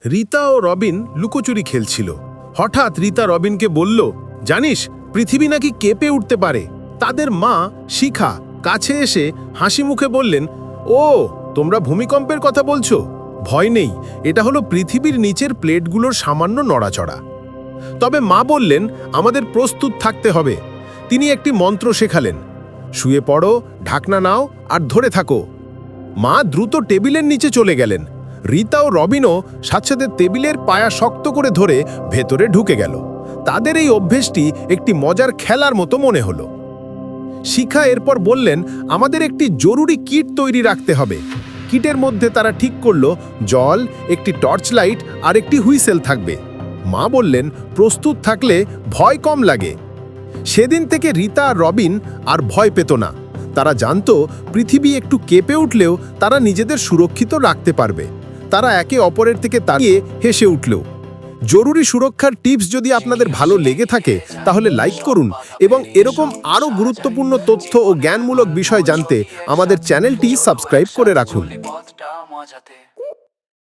রিতা ও রবিন লুকোচুরি খেলছিল। হঠাৎ রিতা রবিনকে বলল, জানিস পৃথিবী নাকি কেঁপে উঠতে পারে। তাদের মা শিখা কাছে এসে হাসি মুখে বললেন, ও তোমরা ভূমিকম্পের কথা বলছো? ভয় নেই, এটা হলো পৃথিবীর নিচের প্লেটগুলোর সামান্য নড়াচড়া। তবে মা বললেন, আমাদের প্রস্তুত থাকতে হবে। তিনি একটি মন্ত্র শেখালেন, শুয়ে পড়ো, ঢাকনা নাও আর ধরে থাকো। মা দ্রুত টেবিলের নিচে চলে গেলেন। রিতা ও রবিনও সাথে টেবিলের পায়া শক্ত করে ধরে ভেতরে ঢুকে গেল। তাদের এই অভ্যেসটি একটি মজার খেলার মতো মনে হলো। শিখা এরপর বললেন, আমাদের একটি জরুরি কিট তৈরি রাখতে হবে। কিটের মধ্যে তারা ঠিক করল জল, একটি টর্চ লাইট আর একটি হুইসেল থাকবে। মা বললেন, প্রস্তুত থাকলে ভয় কম লাগে। সেদিন থেকে রিতা আর রবিন আর ভয় পেত না। তারা জানতো পৃথিবী একটু কেঁপে উঠলেও তারা নিজেদের সুরক্ষিত রাখতে পারবে। তারা একে অপরের থেকে তাকিয়ে হেসে উঠল। জরুরি সুরক্ষার টিপস যদি আপনাদের ভালো লেগে থাকে তাহলে লাইক করুন এবং এরকম আরও গুরুত্বপূর্ণ তথ্য ও জ্ঞানমূলক বিষয় জানতে আমাদের চ্যানেলটি সাবস্ক্রাইব করে রাখুন।